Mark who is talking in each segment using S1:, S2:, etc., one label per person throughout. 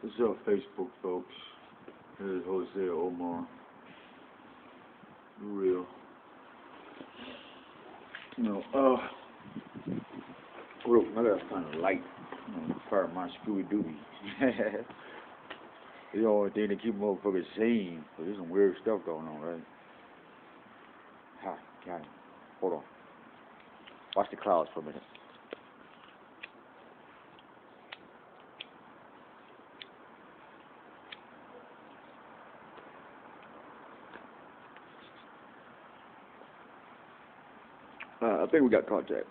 S1: What's up, Facebook folks? This is Jose Omar. Real. You know, well, I got kind of light. Part of my Scooby Dooby. The only thing to keep motherfuckers sane. But there's some weird stuff going on, right? Hi, got it. Hold on. Watch the clouds for a minute. I think we got contact.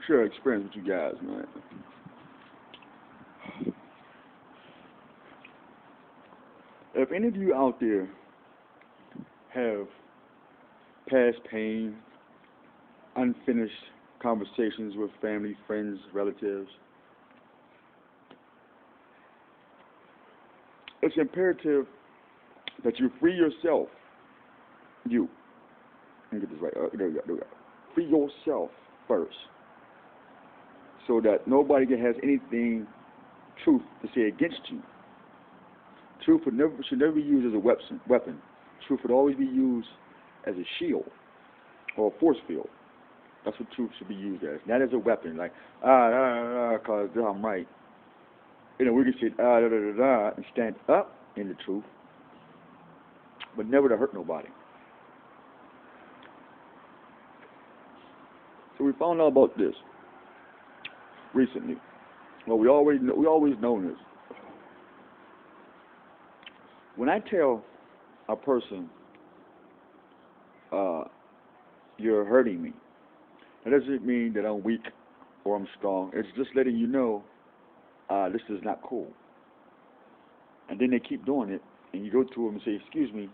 S1: Share experience with you guys, man. If any of you out there have past pain, unfinished conversations with family, friends, relatives, it's imperative that you free yourself. You. Let me get this right. There we go. Free yourself first, so that nobody has anything truth to say against you. Truth should never be used as a weapon. Truth would always be used as a shield or a force field. That's what truth should be used as. Not as a weapon, like, because I'm right. You know, we can say, and stand up in the truth, but never to hurt nobody. So we found out about this recently. Well, we always know this. When I tell a person, you're hurting me, that doesn't mean that I'm weak or I'm strong. It's just letting you know, this is not cool. And then they keep doing it, and you go to them and say, excuse me,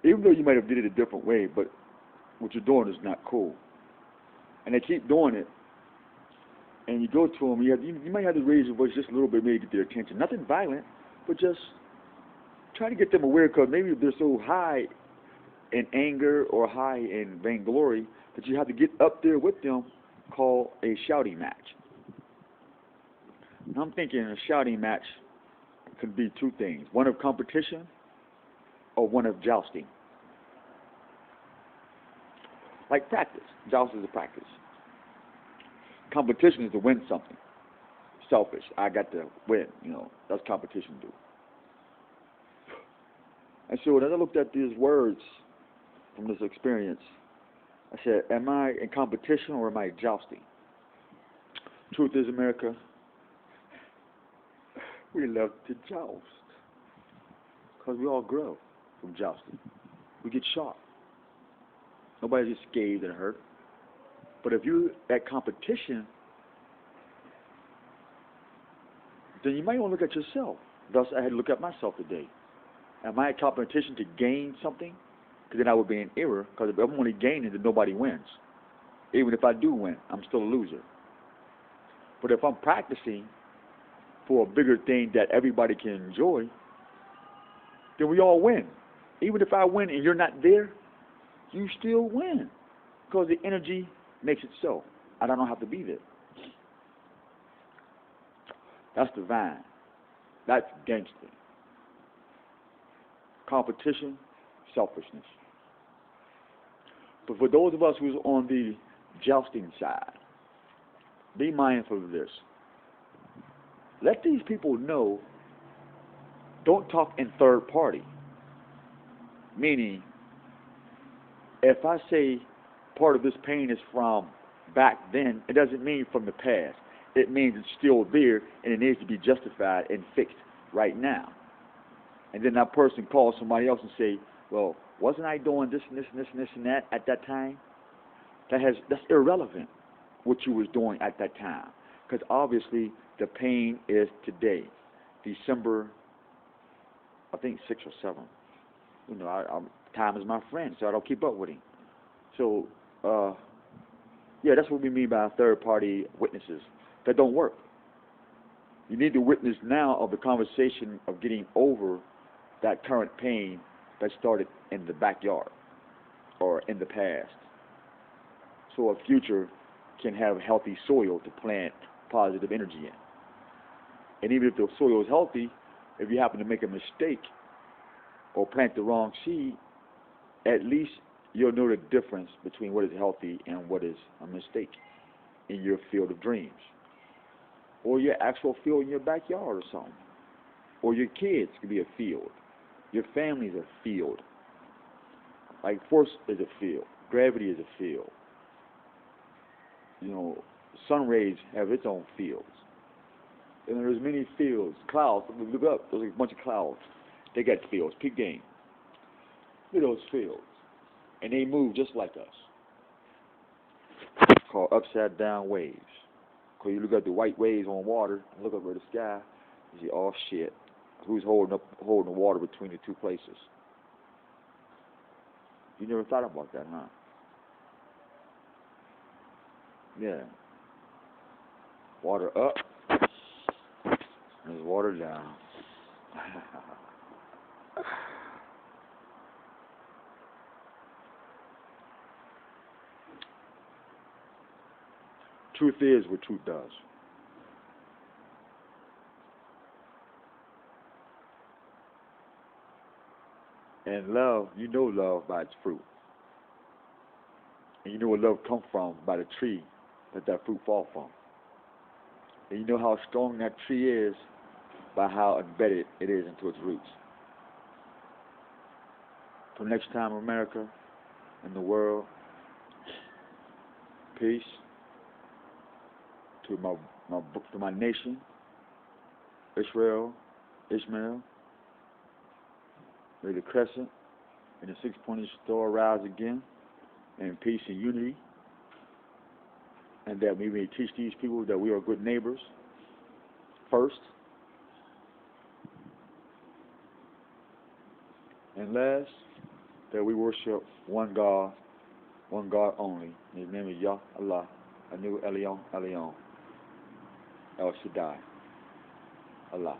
S1: even though you might have did it a different way, but what you're doing is not cool. And they keep doing it, and you go to them, you might have to raise your voice just a little bit, maybe get their attention. Nothing violent, but just try to get them aware, because maybe they're so high in anger or high in vainglory that you have to get up there with them, called a shouting match. And I'm thinking a shouting match could be two things: one of competition or one of jousting. Like practice. Joust is a practice. Competition is to win something. Selfish. I got to win. That's competition do. And so when I looked at these words from this experience, I said, am I in competition or am I jousting? Truth is, America, we love to joust. Because we all grow from jousting. We get sharp. Nobody gets scathed and hurt. But if you're at competition, then you might want to look at yourself. Thus, I had to look at myself today. Am I at competition to gain something? Because then I would be in error. Because if I'm only gaining, then nobody wins. Even if I do win, I'm still a loser. But if I'm practicing for a bigger thing that everybody can enjoy, then we all win. Even if I win and you're not there, you still win. Because the energy makes it so. I don't have to be there. That's divine. That's gangster. Competition, selfishness. But for those of us who's on the jousting side, be mindful of this. Let these people know, don't talk in third party. Meaning, if I say part of this pain is from back then, it doesn't mean from the past. It means it's still there and it needs to be justified and fixed right now. And then that person calls somebody else and say, well, wasn't I doing this and this and this and this and that at that time? That's irrelevant, what you was doing at that time. Because obviously the pain is today, December, I think 6 or 7. Time is my friend, so I don't keep up with him. So, yeah, that's what we mean by third-party witnesses. That don't work. You need to witness now of the conversation of getting over that current pain that started in the backyard or in the past. So a future can have healthy soil to plant positive energy in. And even if the soil is healthy, if you happen to make a mistake or plant the wrong seed, at least you'll know the difference between what is healthy and what is a mistake in your field of dreams. Or your actual field in your backyard or something. Or your kids could be a field. Your family is a field. Like force is a field. Gravity is a field. You know, sun rays have its own fields. And there's many fields. Clouds, look up, there's a bunch of clouds. They got fields, peak game. Look at those fields. And they move just like us. It's called upside down waves. Because you look at the white waves on water, and look up at the sky, you see, oh shit, who's holding the water between the two places? You never thought about that, huh? Yeah. Water up, there's water down. Truth is what truth does. And love, you know love by its fruit. And you know where love comes from by the tree that fruit fall from. And you know how strong that tree is by how embedded it is into its roots. Till next time, America and the world, peace to my nation, Ishmael, may the crescent and the six-pointed star rise again, in peace and unity, and that we may teach these people that we are good neighbors first, and last, that we worship one God only. His name is Yah Allah, Anu Elion, El Shaddai, Allah.